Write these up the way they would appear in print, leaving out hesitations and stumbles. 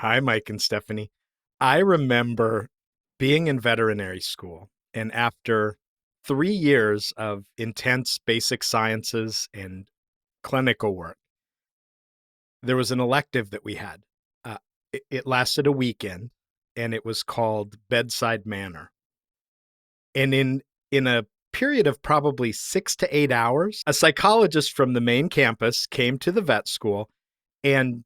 Hi, Mike and Stephanie. I remember being in veterinary school, and after 3 years of intense basic sciences and clinical work, there was an elective that we had. It lasted a weekend, and it was called bedside manner. And in a period of probably 6 to 8 hours, a psychologist from the main campus came to the vet school and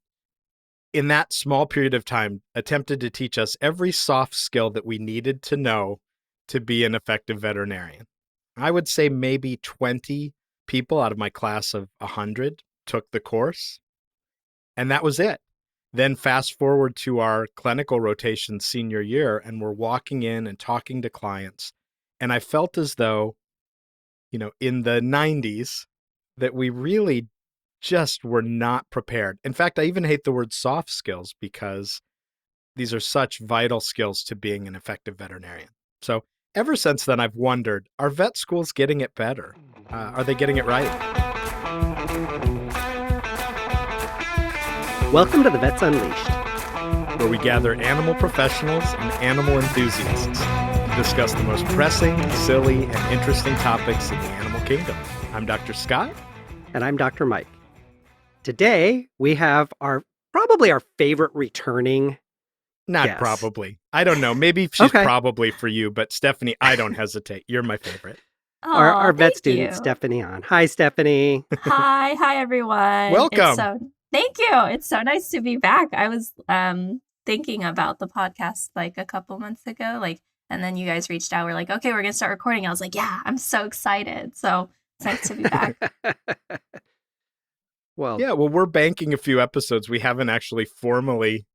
in that small period of time, attempted to teach us every soft skill that we needed to know to be an effective veterinarian. I would say maybe 20 people out of my class of 100 took the course, and that was it. Then fast forward to our clinical rotation senior year, and we're walking in and talking to clients, and I felt as though, in the 90s, that we really just were not prepared. In fact, I even hate the word soft skills because these are such vital skills to being an effective veterinarian. So ever since then, I've wondered, are vet schools getting it better? Are they getting it right? Welcome to the Vets Unleashed, where we gather animal professionals and animal enthusiasts to discuss the most pressing, silly, and interesting topics in the animal kingdom. I'm Dr. Scott. And I'm Dr. Mike. Today, we have probably our favorite returning Not guest. Probably. I don't know. Maybe she's probably for you, but Stephanie, I don't hesitate. You're my favorite. Our vet student, Stephanie on. Hi, Stephanie. Hi, everyone. Welcome. Thank you. It's so nice to be back. I was thinking about the podcast like a couple months ago, and then you guys reached out. We're like, okay, we're going to start recording. I was like, yeah, I'm so excited. So it's nice to be back. Well, we're banking a few episodes. We haven't actually formally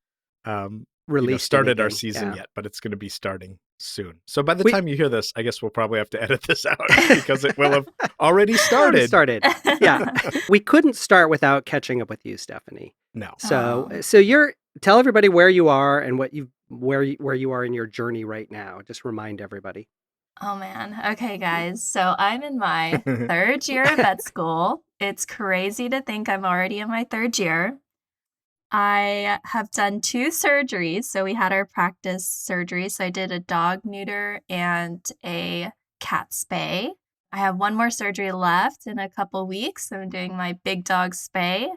started our season yet, but it's going to be starting soon. So by the time you hear this, I guess we'll probably have to edit this out because it will have already started. Yeah. We couldn't start without catching up with you, Stephanie. No. So tell everybody where you are and where you are in your journey right now. Just remind everybody. Oh, man. Okay, guys. So I'm in my third year of vet school. It's crazy to think I'm already in my third year. I have done 2 surgeries. So we had our practice surgery. So I did a dog neuter and a cat spay. I have one more surgery left in a couple weeks. So I'm doing my big dog spay.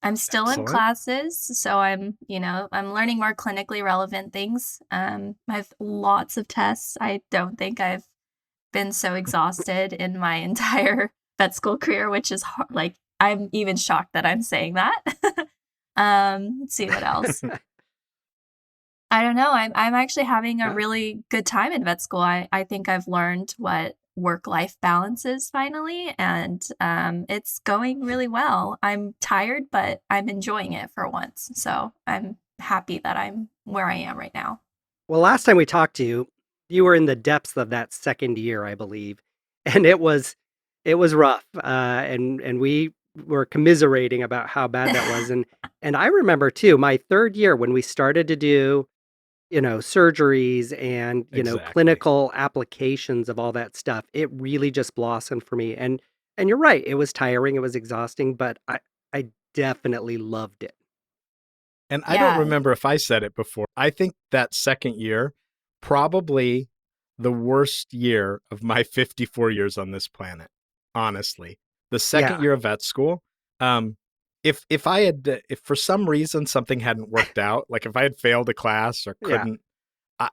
I'm still in classes, so I'm learning more clinically relevant things. I have lots of tests. I don't think I've been so exhausted in my entire vet school career, which is hard. I'm even shocked that I'm saying that. Let's see what else. I don't know. I'm actually having a really good time in vet school. I think I've learned what work-life balance is finally, and it's going really well. I'm tired, but I'm enjoying it for once. So I'm happy that I'm where I am right now. Well, last time we talked to you, you were in the depths of that second year, I believe, and it was rough. And we were commiserating about how bad that was. And I remember too, my third year when we started to do surgeries and, clinical applications of all that stuff, it really just blossomed for me. And you're right, it was tiring, it was exhausting, but I definitely loved it. And I don't remember if I said it before. I think that second year, probably the worst year of my 54 years on this planet, honestly. The second year of vet school, if for some reason something hadn't worked out, like if I had failed a class or couldn't,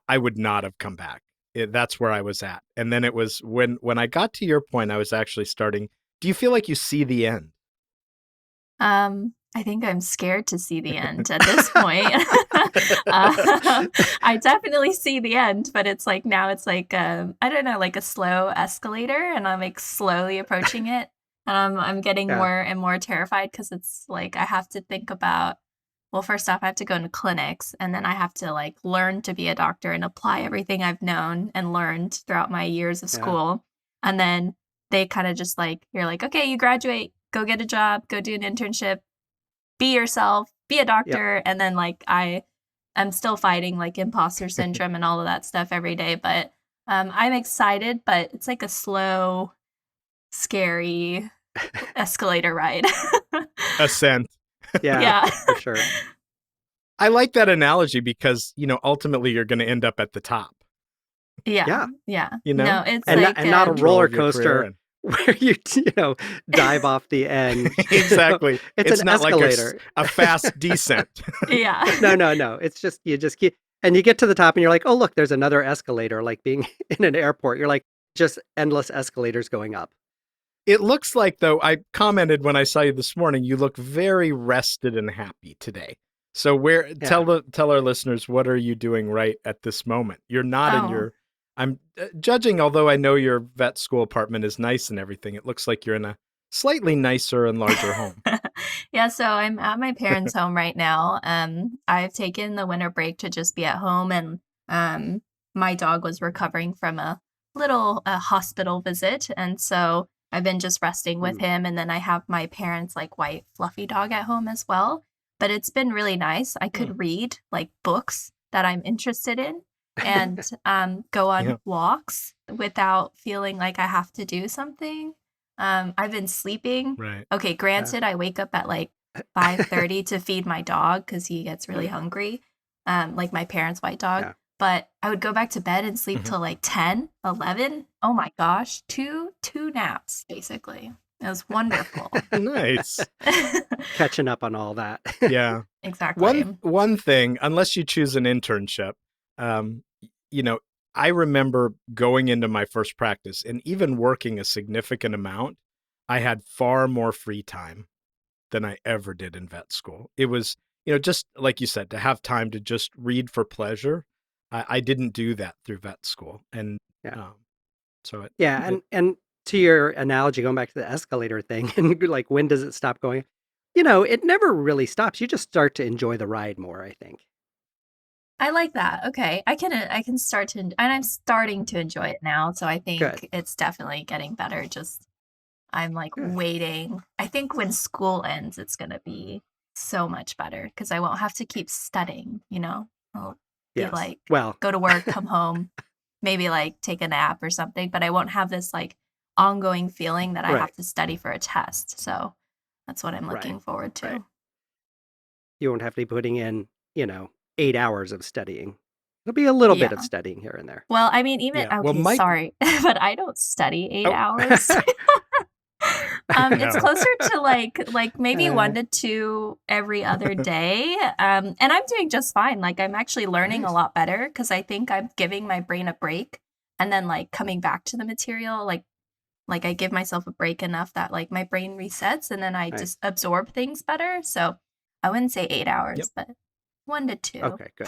I would not have come back. That's where I was at. And then it was when I got to your point, I was actually starting. Do you feel like you see the end? I think I'm scared to see the end at this point. I definitely see the end, but it's like now it's like I don't know, like a slow escalator, and I'm like slowly approaching it. And I'm getting more and more terrified because it's like I have to think about, well, first off, I have to go into clinics, and then I have to like learn to be a doctor and apply everything I've known and learned throughout my years of school. And then they kind of just like, you're like, okay, you graduate, go get a job, go do an internship, be yourself, be a doctor. And then like I'm still fighting like imposter syndrome and all of that stuff every day. But I'm excited, but it's like a slow, scary escalator ride. Ascent. Yeah, for sure. I like that analogy because, ultimately you're going to end up at the top, Yeah. No, it's And like not a control roller of your career. coaster where you dive off the end. Exactly. It's an not like escalator. a fast descent. yeah. No. It's just you just keep, and you get to the top and you're like, oh look, there's another escalator. Like being in an airport, you're like just endless escalators going up. It looks like, though, I commented when I saw you this morning, you look very rested and happy today. So tell our listeners, what are you doing right at this moment? You're not in your, I'm judging, although I know your vet school apartment is nice and everything. It looks like you're in a slightly nicer and larger home. Yeah, so I'm at my parents' home right now. I've taken the winter break to just be at home, and my dog was recovering from a little hospital visit, and so I've been just resting with him. And then I have my parents' like white fluffy dog at home as well. But it's been really nice. I could read like books that I'm interested in and go on walks without feeling like I have to do something. I've been sleeping. Right. Okay, granted, I wake up at like 5:30 to feed my dog because he gets really hungry, like my parents' white dog. Yeah. But I would go back to bed and sleep till like 10, 11. Oh my gosh, two naps, basically. It was wonderful. Nice. Catching up on all that. Yeah. Exactly. One thing, unless you choose an internship, I remember going into my first practice and even working a significant amount, I had far more free time than I ever did in vet school. It was, just like you said, to have time to just read for pleasure. I didn't do that through vet school. And so and to your analogy, going back to the escalator thing, and like, when does it stop going? It never really stops. You just start to enjoy the ride more, I think. I like that. Okay. I can start to, and I'm starting to enjoy it now. So I think it's definitely getting better. Just, I'm like waiting. I think when school ends, it's going to be so much better because I won't have to keep studying, I'll be like, go to work, come home, maybe like take a nap or something, but I won't have this like ongoing feeling that I have to study for a test. So that's what I'm looking forward to. Right. You won't have to be putting in, 8 hours of studying. It'll be a little bit of studying here and there. Well, I mean, even sorry, but I don't study 8 hours. It's closer to like maybe 1 to 2 every other day. And I'm doing just fine. Like I'm actually learning a lot better because I think I'm giving my brain a break and then like coming back to the material, like I give myself a break enough that like my brain resets and then I just absorb things better. So I wouldn't say 8 hours, but 1 to 2. Okay, good.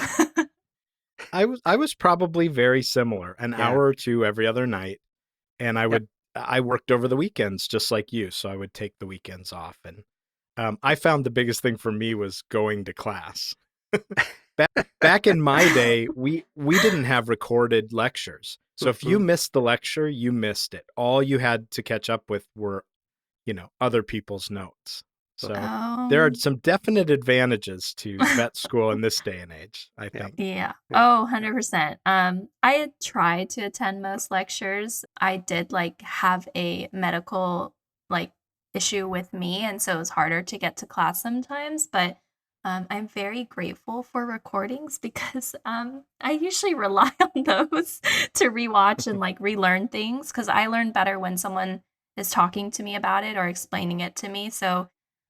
I was probably very similar, an hour or two every other night. And I worked over the weekends just like you. So I would take the weekends off. And I found the biggest thing for me was going to class. Back in my day, we didn't have recorded lectures. So if you missed the lecture, you missed it. All you had to catch up with were, other people's notes. So there are some definite advantages to vet school in this day and age, I think. Yeah. Oh, 100%. I had tried to attend most lectures. I did like have a medical like issue with me, and so it was harder to get to class sometimes, but I'm very grateful for recordings because I usually rely on those to rewatch and like relearn things because I learn better when someone is talking to me about it or explaining it to me. So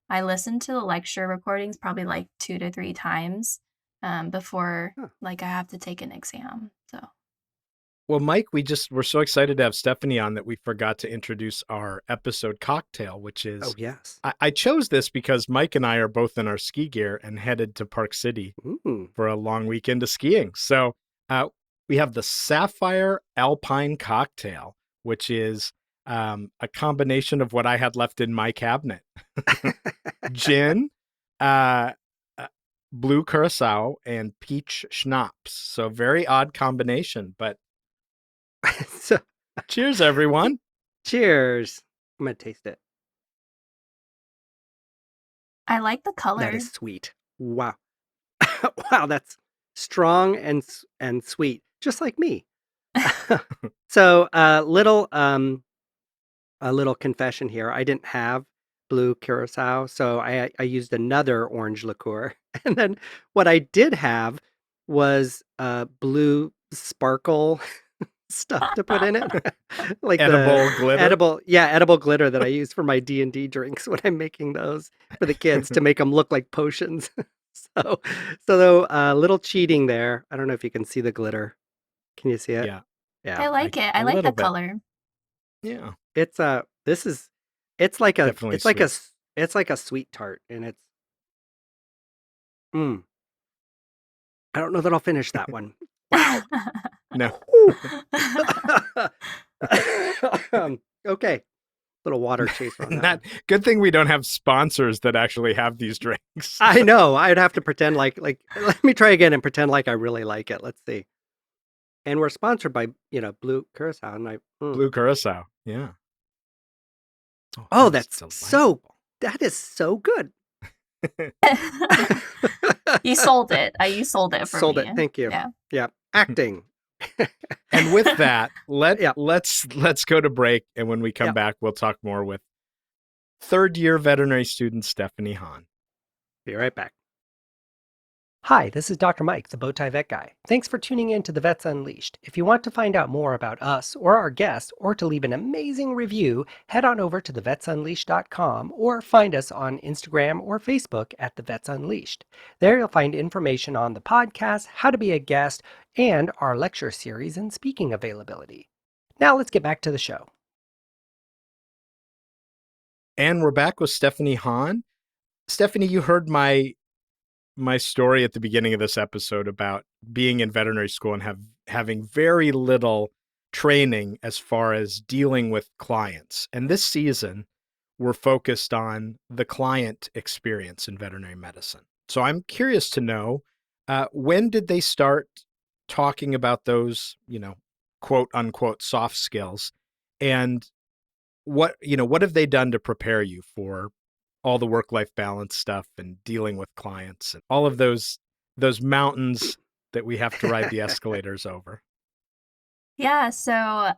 I listen to the lecture recordings probably like 2 to 3 times before like I have to take an exam. So. Well, Mike, we're so excited to have Stephanie on that we forgot to introduce our episode cocktail, which is, I chose this because Mike and I are both in our ski gear and headed to Park City for a long weekend of skiing. So we have the Sapphire Alpine cocktail, which is a combination of what I had left in my cabinet. Gin, blue curacao, and peach schnapps. So very odd combination, but so, cheers, everyone. Cheers. I'm going to taste it. I like the color. That is sweet. Wow. Wow, that's strong and sweet, just like me. So, a little confession here. I didn't have blue curacao, so I used another orange liqueur And then what I did have was blue sparkle stuff to put in it. Like Edible the glitter? edible glitter that I use for my D&D drinks when I'm making those for the kids to make them look like potions. So though a little cheating there. I don't know if you can see the glitter. Can you see it? Yeah, Yeah. I like it. I a like little the bit. color. Yeah, It's this is it's like a definitely sweet. it's like a sweet tart and it's mm, I don't know that I'll finish that one. Wow. No. Okay. Little water chaser on that Not one. good thing we don't have sponsors that actually have these drinks. I know. I'd have to pretend like let me try again and pretend like I really like it. Let's see. And we're sponsored by, Blue Curacao and Blue Curacao. Yeah. Oh, Oh, that is that is so good. You sold it. You sold it for Sold me. it. Thank you. Yeah. Yeah. Acting. And with that, Yeah. let's go to break, and when we come Yep. back, we'll talk more with third-year veterinary student Stephanie Hahn. Be right back. Hi, this is Dr. Mike, the Bowtie Vet Guy. Thanks for tuning in to The Vets Unleashed. If you want to find out more about us or our guests, or to leave an amazing review, head on over to thevetsunleashed.com or find us on Instagram or Facebook at The Vets Unleashed. There you'll find information on the podcast, how to be a guest, and our lecture series and speaking availability. Now let's get back to the show. And we're back with Stephanie Hahn. Stephanie, you heard my story at the beginning of this episode about being in veterinary school and having very little training as far as dealing with clients. And this season, we're focused on the client experience in veterinary medicine. So I'm curious to know, when did they start talking about those, quote unquote soft skills, and what have they done to prepare you for all the work-life balance stuff and dealing with clients and all of those mountains that we have to ride the escalators over? Yeah, so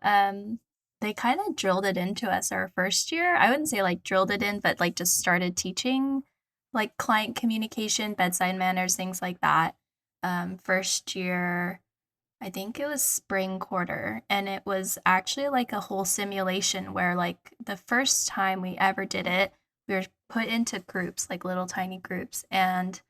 they kind of drilled it into us our first year. I wouldn't say like drilled it in, but like just started teaching like client communication, bedside manners, things like that. First year, I think it was spring quarter, and it was actually like a whole simulation where like the first time we ever did it, we were put into groups, like little tiny groups, and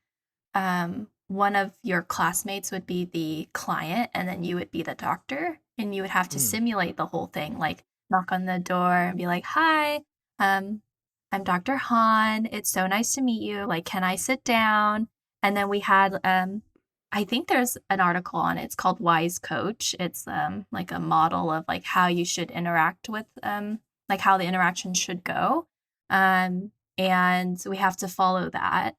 one of your classmates would be the client, and then you would be the doctor, and you would have to simulate the whole thing, like knock on the door and be like, "Hi, I'm Dr. Hahn. It's so nice to meet you. Like, can I sit down?" And then we had, I think there's an article on it. It's called Wise Coach. It's like a model of like how you should interact with, like how the interaction should go, and we have to follow that.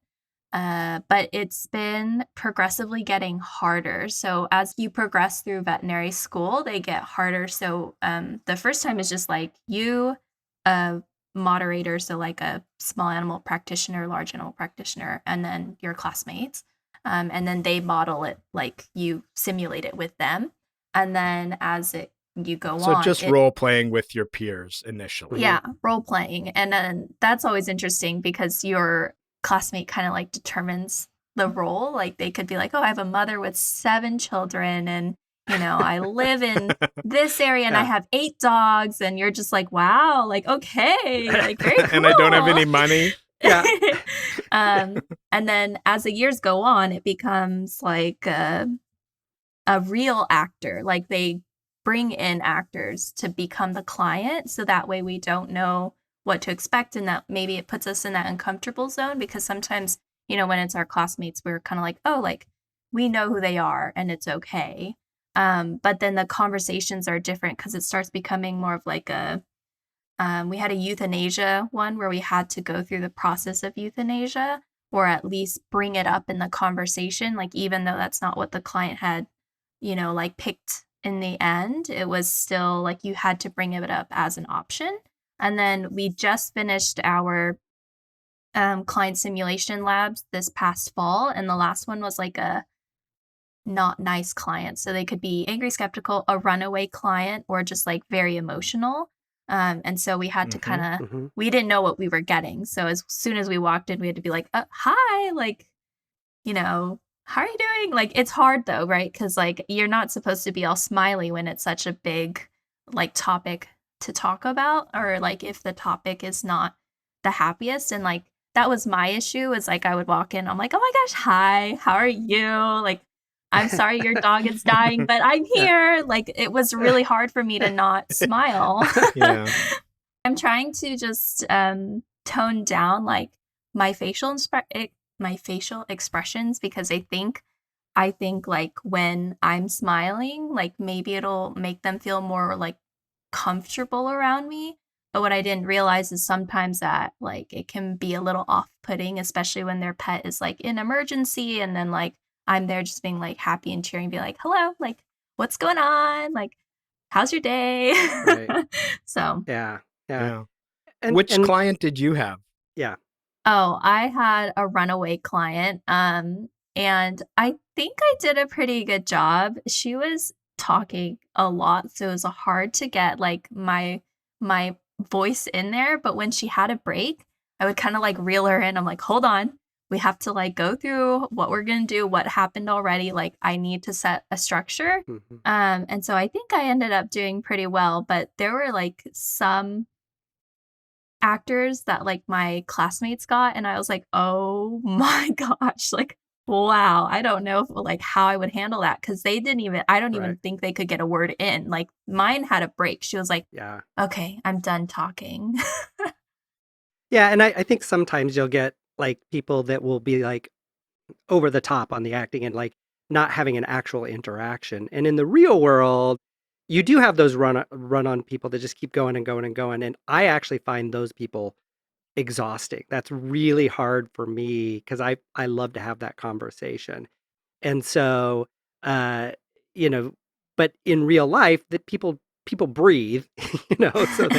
But it's been progressively getting harder. So as you progress through veterinary school, they get harder. So the first time is just like you, a moderator, so like a small animal practitioner, large animal practitioner, and then your classmates. And then they model it, like you simulate it with them. And then as you go on. So just role playing with your peers initially. Yeah, role playing. And then that's always interesting because your classmate kind of like determines the role. Like they could be like, "Oh, I have a mother with 7 children, and I live in this area and I have 8 dogs," and you're just like, "Wow, like okay, like very cool." And I don't have any money. Yeah. And then as the years go on, it becomes like a real actor. Like they bring in actors to become the client, so that way we don't know what to expect, and that maybe it puts us in that uncomfortable zone, because sometimes when it's our classmates, we're kind of like, oh, like we know who they are and it's okay, but then the conversations are different because it starts becoming more of like a we had a euthanasia one where we had to go through the process of euthanasia, or at least bring it up in the conversation, like even though that's not what the client had like picked in the end, it was still like you had to bring it up as an option. And then we just finished our client simulation labs this past fall, and the last one was like a not nice client. So they could be angry, skeptical, a runaway client, or just like very emotional. And so we had to kind of, we didn't know what we were getting. So as soon as we walked in, we had to be like, "Hi, like how are you doing? Like, it's hard though, right? Because like you're not supposed to be all smiley when it's such a big like topic to talk about, or like if the topic is not the happiest. And like that was my issue, is like I would walk in, I'm like, oh my gosh, hi, how are you? Like, I'm sorry your dog is dying, but I'm Yeah. here. Like, it was really hard for me to not smile. Yeah. I'm trying to just tone down like my my facial expressions, because I think like when I'm smiling, like maybe it'll make them feel more like comfortable around me. But what I didn't realize is sometimes that like it can be a little off-putting, especially when their pet is like in emergency, and then like I'm there just being like happy and cheering, be like, hello, like what's going on? Like, how's your day? Right. So, Yeah. Yeah. Yeah. And Which client did you have? yeah. oh, I had a runaway client, and I think I did a pretty good job. She was talking a lot, so it was hard to get like my voice in there. But when she had a break, I would kind of like reel her in. I'm like, hold on, we have to like go through what we're gonna do, what happened already. Like, I need to set a structure. Mhm. And so I think I ended up doing pretty well. But there were like some actors that, like, my classmates got, and I was like, "Oh my gosh," like, wow, I don't know if, like, how I would handle that, because I don't even Right. think they could get a word in. Like, mine had a break. She was like, Yeah. "Okay, I'm done talking." Yeah, and I think sometimes you'll get, like, people that will be, like, over the top on the acting and, like, not having an actual interaction, and in the real world, you do have those run-on people that just keep going and going and going, and I actually find those people exhausting. That's really hard for me because I love to have that conversation. And so, uh, you know, but in real life, that people breathe, so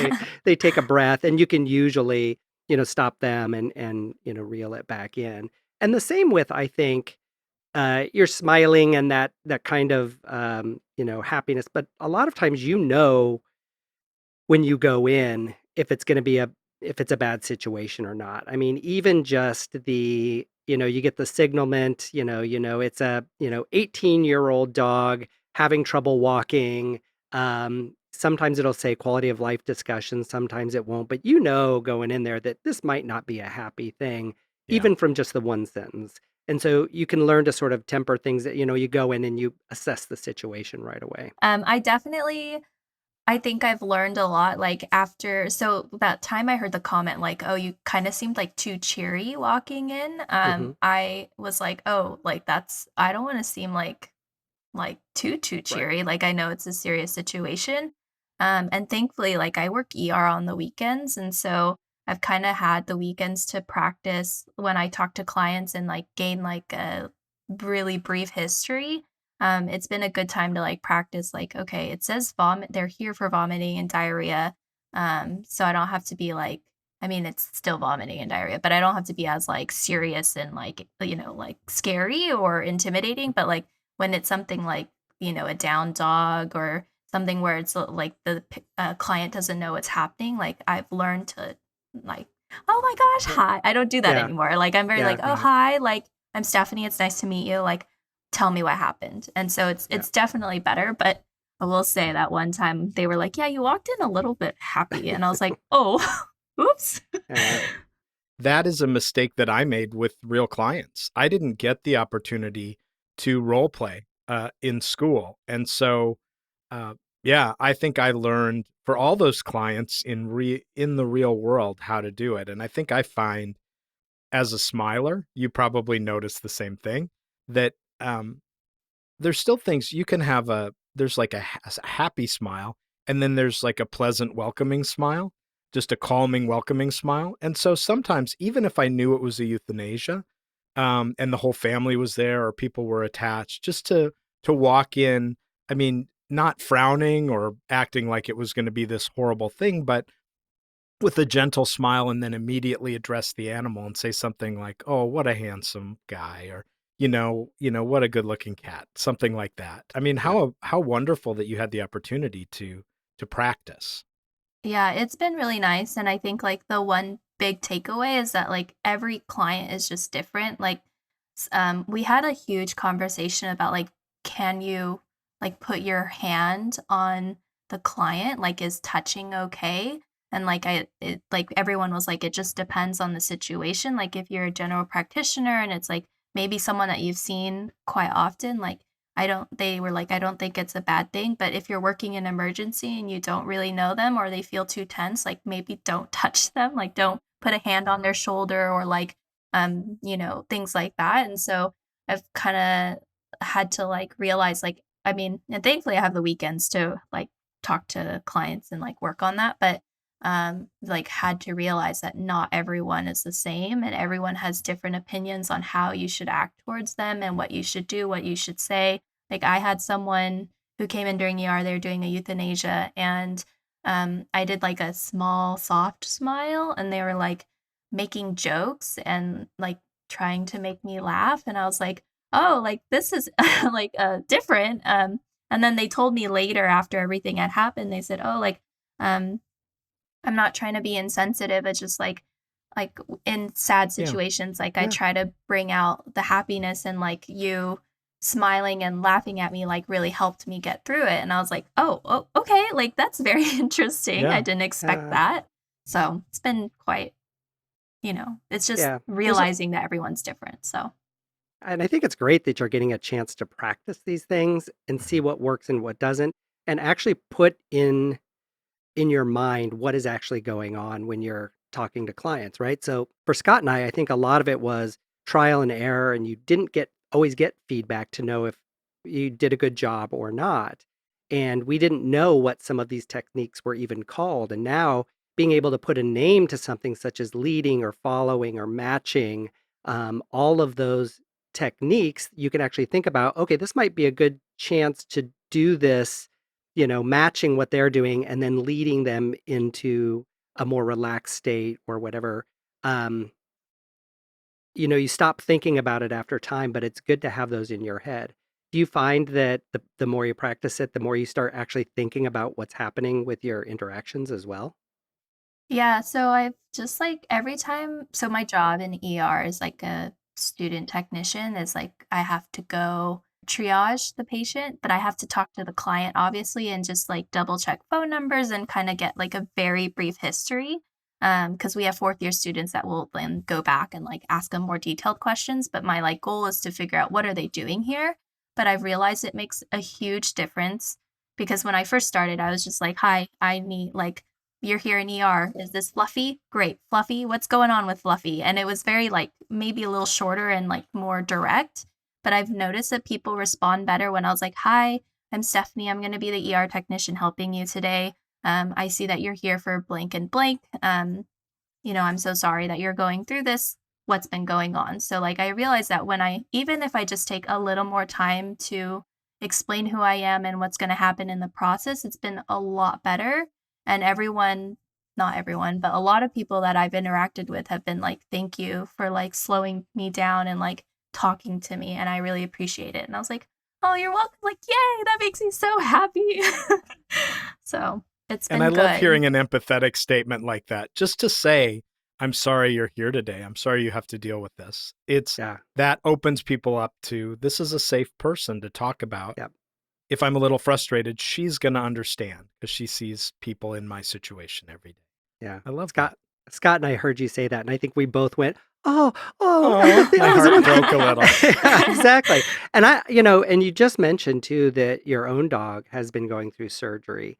they take a breath, and you can usually, stop them and reel it back in. And the same with, I think, you're smiling and that kind of happiness, but a lot of times, when you go in, if it's gonna be if it's a bad situation or not. I mean, even just you get the signalment, it's a, 18-year-old dog having trouble walking. Sometimes it'll say quality of life discussion, sometimes it won't, but going in there that this might not be a happy thing, Yeah. even from just the one sentence. And so you can learn to sort of temper things that, you go in and you assess the situation right away. I think I've learned a lot, like, after that time I heard the comment, like, "Oh, you kinda seemed, like, too cheery walking in." Mhm. I was like, "Oh, like, I don't wanna seem too Right. cheery, like, I know it's a serious situation." And thankfully, like, I work ER on the weekends, and so I've kinda had the weekends to practice when I talk to clients and, like, gain, like, a really brief history. It's been a good time to, like, practice, like, okay, it says they're here for vomiting and diarrhea, so I don't have to be like, I mean, it's still vomiting and diarrhea, but I don't have to be as, like, serious and, like, like, scary or intimidating. But, like, when it's something like, a down dog, or something where it's like client doesn't know what's happening, like, I've learned to, like, oh my gosh, Yeah. hi. I don't do that Yeah. anymore. Like, I'm very like, Yeah. oh, Right. hi, like, I'm Stephanie. It's nice to meet you. Like, tell me what happened. And so Yeah. it's definitely better. But I will say that one time they were like, yeah, you walked in a little bit happy. And I was like, oh, oops. Yeah. That is a mistake that I made with real clients. I didn't get the opportunity to role play in school. And so, uh, yeah, I think I learned for all those clients in the real world how to do it. And I think I find, as a smiler, you probably notice the same thing, that um, there's still things you can have. There's like a happy smile, and then there's like a pleasant, welcoming smile, just a calming, welcoming smile. And so sometimes, even if I knew it was a euthanasia, and the whole family was there or people were attached, just to walk in, I mean, not frowning or acting like it was going to be this horrible thing, but with a gentle smile, and then immediately address the animal and say something like, "Oh, what a handsome guy," or "What a good-looking cat," something like that. I mean, Yeah. how wonderful that you had the opportunity to practice. Yeah, it's been really nice. And I think like the one big takeaway is that like every client is just different. Like, we had a huge conversation about like, can you like put your hand on the client? Like, is touching okay? And like like everyone was like, it just depends on the situation. Like if you're a general practitioner and it's like maybe someone that you've seen quite often, like they were like, I don't think it's a bad thing. But if you're working in emergency and you don't really know them or they feel too tense, like maybe don't touch them. Like don't put a hand on their shoulder or like, things like that. And so I've kind of had to like realize like, I mean, and thankfully I have the weekends to like talk to clients and like work on that. But like had to realize that not everyone is the same and everyone has different opinions on how you should act towards them and what you should do, what you should say. Like I had someone who came in during ER, they were doing a euthanasia, and I did like a small soft smile and they were like making jokes and like trying to make me laugh, and I was like, oh, like this is like different. And then they told me later after everything had happened, they said, oh, like um I'm not trying to be insensitive. It's just like in sad Yeah. situations, like I Yeah. try to bring out the happiness, and like you smiling and laughing at me like really helped me get through it. And I was like, oh, okay, like that's very interesting. I Yeah. didn't expect Yeah. that. So it's been quite, it's just Yeah. realizing that everyone's different. So And I think it's great that you're getting a chance to practice these things and see Mhm. what works and what doesn't, and actually put in your mind what is actually going on when you're talking to clients, right? So for Scott and I think a lot of it was trial and error, and you didn't get always get feedback to know if you did a good job or not. And we didn't know what some of these techniques were even called. And now being able to put a name to something such as leading or following or matching, all of those techniques, you can actually think about, okay, this might be a good chance to do this, matching what they're doing and then leading them into a more relaxed state or whatever. Um, you stop thinking about it after time, but it's good to have those in your head. Do you find that the more you practice it, the more you start actually thinking about what's happening with your interactions as well? yeah, so I've just like every time, so my job in ER is like a student technician, is like I have to go triage the patient, but I have to talk to the client obviously and just like double check phone numbers and kind of get like a very brief history. Because we have fourth year students that will then go back and like ask them more detailed questions. But my like goal is to figure out what are they doing here. But I've realized it makes a huge difference because when I first started, I was just like, hi, I need like you're here in ER. Is this Fluffy? Great. Fluffy, what's going on with Fluffy? And it was very like maybe a little shorter and like more direct. But I've noticed that people respond better when I was like, hi, I'm Stephanie. I'm going to be the ER technician helping you today. I see that you're here for blank and blank. I'm so sorry that you're going through this. What's been going on? So, like, I realized that even if I just take a little more time to explain who I am and what's going to happen in the process, it's been a lot better. And not everyone, but a lot of people that I've interacted with have been like, thank you for like slowing me down and like talking to me. And I really appreciate it. And I was like, oh, you're welcome. Like, yay, that makes me so happy. So it's And I been love good. hearing an empathetic statement like that. Just to say, I'm sorry you're here today. I'm sorry you have to deal with this. Yeah. That opens people up to, this is a safe person to talk about. Yep. If I'm a little frustrated, she's going to understand because she sees people in my situation every day. Yeah. I love Scott that. Scott and I heard you say that, and I think we both went, "Oh, Oh, empathy." my I was heart like, broke a little. yeah, exactly. And and you just mentioned too that your own dog has been going through surgery.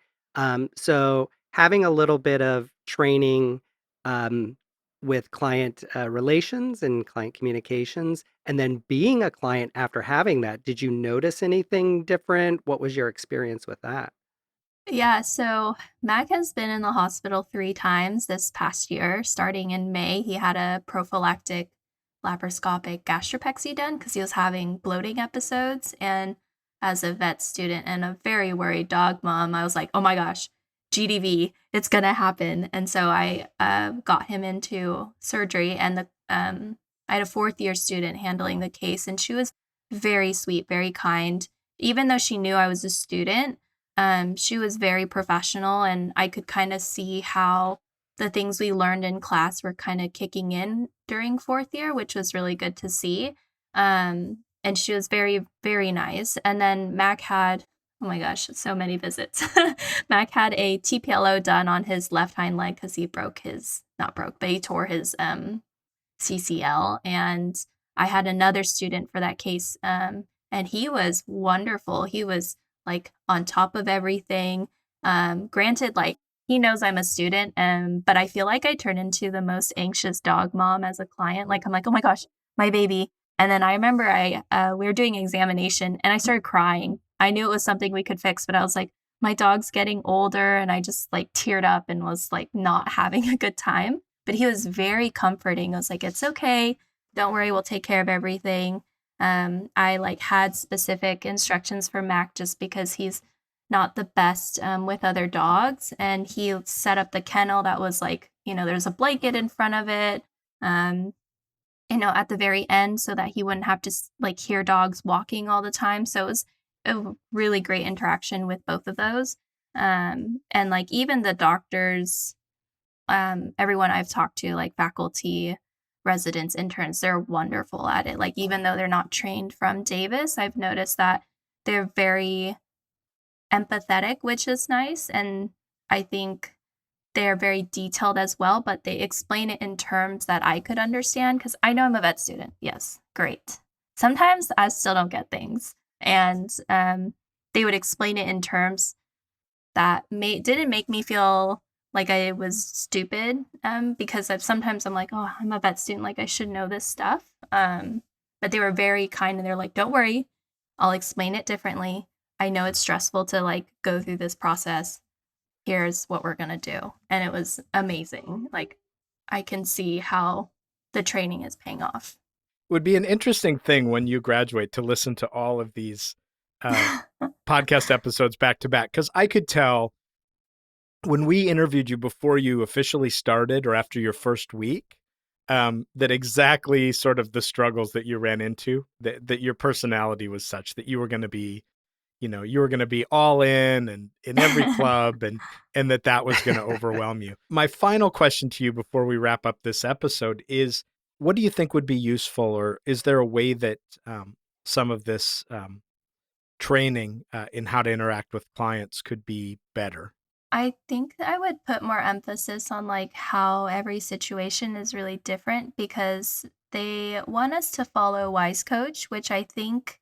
So having a little bit of training um, with client relations and client communications, and then being a client after having that, did you notice anything different? What was your experience with that? Yeah, so Mac has been in the hospital 3 times this past year. Starting in May, he had a prophylactic laparoscopic gastropexy done because he was having bloating episodes. And as a vet student and a very worried dog mom, I was like, oh my gosh, GDV, it's gonna happen. And so I got him into surgery, and I had a fourth year student handling the case, and she was very sweet, very kind. Even though she knew I was a student, she was very professional, and I could kind of see how the things we learned in class were kind of kicking in during fourth year, which was really good to see. And she was very, very nice. And then Mac had, oh my gosh, so many visits. Mac had a TPLO done on his left hind leg because he not broke, but he tore his CCL. And I had another student for that case, and he was wonderful. He was like on top of everything. Granted, like he knows I'm a student, but I feel like I turn into the most anxious dog mom as a client. Like I'm like, oh my gosh, my baby. And then I remember we were doing examination and I started crying. I knew it was something we could fix, but I was like, my dog's getting older, and I just like teared up and was like not having a good time. But he was very comforting. I was like, it's okay. Don't worry, we'll take care of everything. I like had specific instructions for Mac just because he's not the best with other dogs. And he set up the kennel that was like, there's a blanket in front of it, um, at the very end so that he wouldn't have to like hear dogs walking all the time. So it was a really great interaction with both of those. And like even the doctors, everyone I've talked to, like faculty, residents, interns, they're wonderful at it. Like even though they're not trained from Davis, I've noticed that they're very empathetic, which is nice. And I think they're very detailed as well, but they explain it in terms that I could understand because I know I'm a vet student. Yes, great. Sometimes I still don't get things. And they would explain it in terms that didn't make me feel like I was stupid, because sometimes I'm like, oh, I'm a vet student, like I should know this stuff. But they were very kind and they're like, don't worry, I'll explain it differently. I know it's stressful to like go through this process. Here's what we're gonna do. And it was amazing. Like I can see how the training is paying off. Would be an interesting thing when you graduate to listen to all of these podcast episodes back to back, because I could tell when we interviewed you before you officially started or after your first week, that exactly sort of the struggles that you ran into, that your personality was such that you were going to be, you were going to be all in every club, and that was going to overwhelm you. My final question to you before we wrap up this episode is, what do you think would be useful, or is there a way that some of this training in how to interact with clients could be better? I think I would put more emphasis on like how every situation is really different because they want us to follow Wise Coach, which I think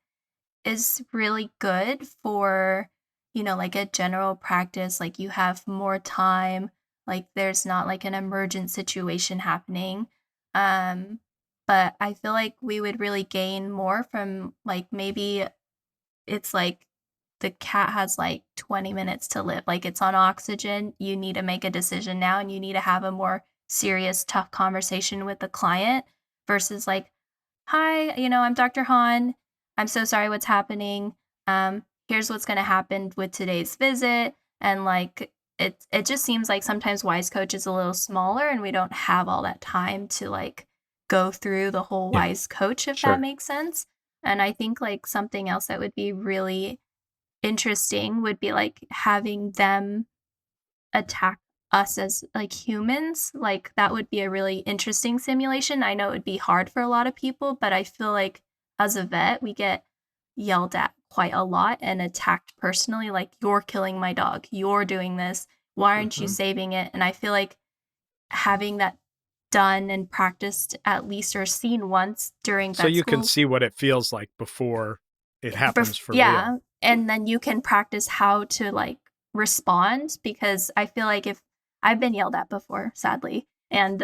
is really good for, like a general practice. Like you have more time, like there's not like an emergent situation happening. Um, but I feel like we would really gain more from like maybe it's like the cat has like 20 minutes to live. Like it's on oxygen. You need to make a decision now and you need to have a more serious, tough conversation with the client versus like, hi, I'm Dr. Han. I'm so sorry what's happening. Here's what's going to happen with today's visit. And like, it just seems like sometimes Wise Coach is a little smaller and we don't have all that time to like go through the whole Yeah, Wise Coach, if that sure. makes sense. And I think like something else that would be really interesting would be like having them attack us as like humans. Like that would be a really interesting simulation. I know it would be hard for a lot of people, but I feel like as a vet, we get yelled at quite a lot and attacked personally, like you're killing my dog, you're doing this, why aren't you saving it? And I feel like having that done and practiced at least or seen once during So vet you can school. see what it feels like before it happens for real. Yeah, and then you can practice how to like respond because I feel like if I've been yelled at before, sadly, and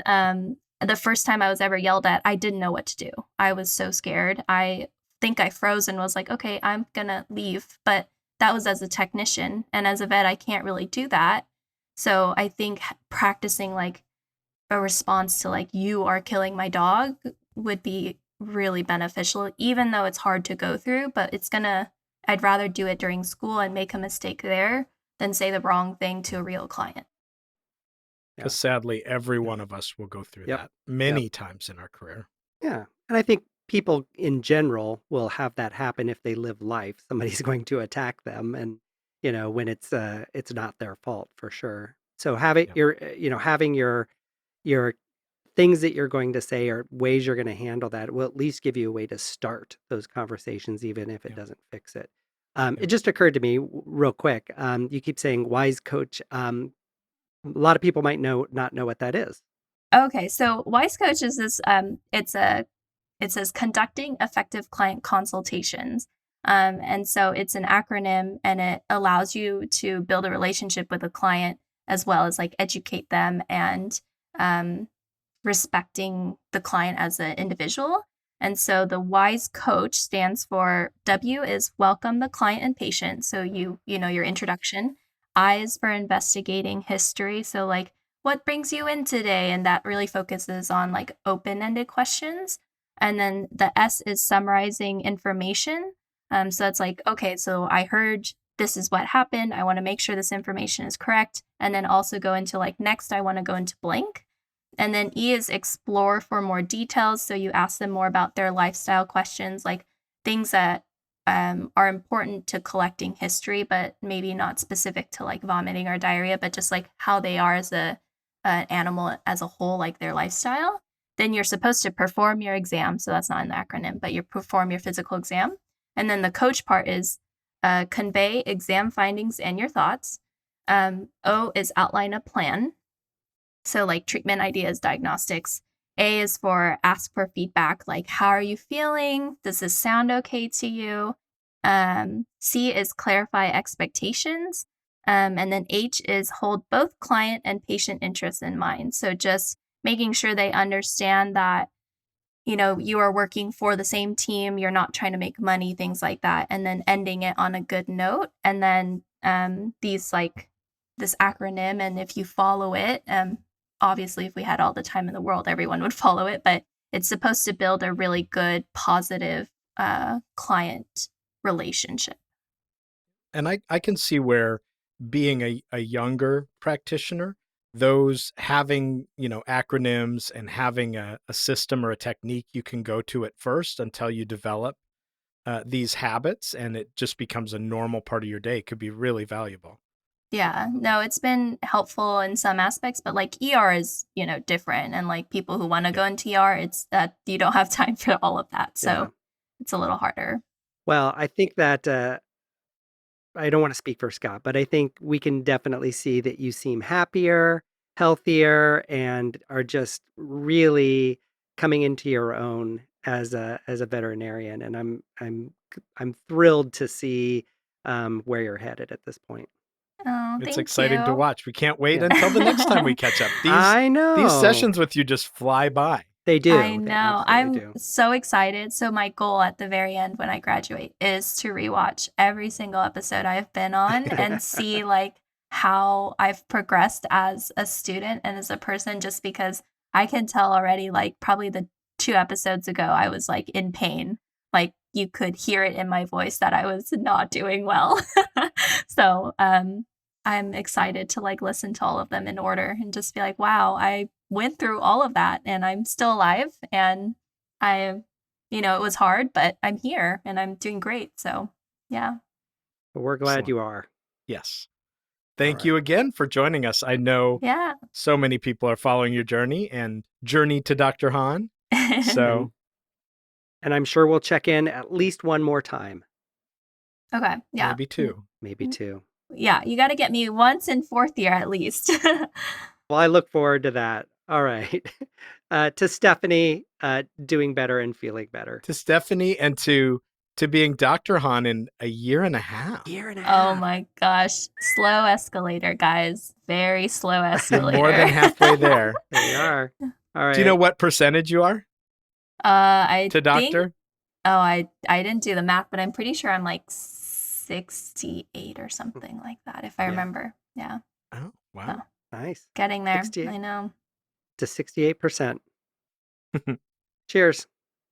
the first time I was ever yelled at, I didn't know what to do. I was so scared. I think I froze and was like, okay, I'm gonna leave. But that was as a technician, and as a vet, I can't really do that. So I think practicing like a response to like you are killing my dog would be really beneficial, even though it's hard to go through, but I'd rather do it during school and make a mistake there than say the wrong thing to a real client. Yeah. Because sadly, every one of us will go through Yep. that many times in our career. Yeah. And I think people in general will have that happen if they live life. Somebody's going to attack them and when it's not their fault for sure. So having Yep. your things that you're going to say or ways you're going to handle that will at least give you a way to start those conversations, even if it Yeah. doesn't fix it. Yeah. It just occurred to me real quick. You keep saying wise coach. A lot of people might not know what that is. Okay, so WISE Coach is this. It says conducting effective client consultations, and so it's an acronym, and it allows you to build a relationship with a client as well as like educate them and respecting the client as an individual. And so the WISE Coach stands for W is welcome the client and patient. So you know your introduction. I is for investigating history. So like what brings you in today? And that really focuses on like open-ended questions. And then the S is summarizing information. So it's like, okay, so I heard this is what happened. I want to make sure this information is correct. And then also go into like, next, I want to go into blank. And then E is explore for more details. So you ask them more about their lifestyle questions, like things that are important to collecting history, but maybe not specific to like vomiting or diarrhea, but just like how they are as an animal as a whole, like their lifestyle. Then you're supposed to perform your exam. So that's not in the acronym, but you perform your physical exam. And then the coach part is convey exam findings and your thoughts. O is outline a plan. So like treatment ideas, diagnostics. A is for ask for feedback, like how are you feeling? Does this sound okay to you? C is clarify expectations. And then H is hold both client and patient interests in mind. So just making sure they understand that, you know, you are working for the same team, you're not trying to make money, things like that. And then ending it on a good note. And then these like this acronym, and if you follow it, obviously, if we had all the time in the world, everyone would follow it, but it's supposed to build a really good, positive client relationship. And I can see where being a younger practitioner, those having, acronyms and having a system or a technique you can go to at first until you develop these habits and it just becomes a normal part of your day could be really valuable. Yeah, no, it's been helpful in some aspects, but like ER is, different. And like people who want to go into ER, it's that you don't have time for all of that. So it's a little harder. Well, I think that I don't want to speak for Scott, but I think we can definitely see that you seem happier, healthier, and are just really coming into your own as a veterinarian. And I'm thrilled to see where you're headed at this point. Oh, It's thank exciting to you. watch. We can't wait Yeah. until the next time we catch up. I know. These sessions with you just fly by. They do. I They know. absolutely I'm do. so excited. So my goal at the very end when I graduate is to rewatch every single episode I have been on and see like how I've progressed as a student and as a person, just because I can tell already, like probably the 2 episodes ago, I was like in pain. Like you could hear it in my voice that I was not doing well. So I'm excited to like listen to all of them in order and just be like, wow, I went through all of that and I'm still alive, and I, it was hard, but I'm here and I'm doing great. So yeah. But we're glad Excellent. you are. Yes. Thank All you right. again for joining us. I know Yeah. so many people are following your journey and journey to Dr. Han. So, And I'm sure we'll check in at least one more time. Okay. Yeah. maybe two. Maybe two. Yeah. You got to get me once in 4th year at least. Well, I look forward to that. All right. To Stephanie, doing better and feeling better. To Stephanie and to being Dr. Han in a year and a half. Year and a half. Oh my gosh. Slow escalator, guys. Very slow You're escalator. more than halfway there. There you are. All right. Do you know what percentage you are I to doctor? think, I didn't do the math, but I'm pretty sure I'm like 68 or something like that, if I remember. Yeah. Oh, wow. Nice. Getting there. 68. I know. To 68%. Cheers.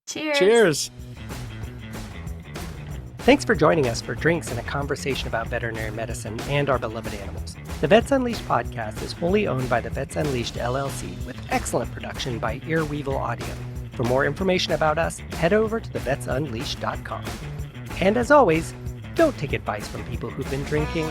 Cheers. Cheers. Thanks for joining us for drinks and a conversation about veterinary medicine and our beloved animals. The Vets Unleashed podcast is wholly owned by the Vets Unleashed LLC with excellent production by Earweevil Audio. For more information about us, head over to thevetsunleashed.com. And as always, don't take advice from people who've been drinking.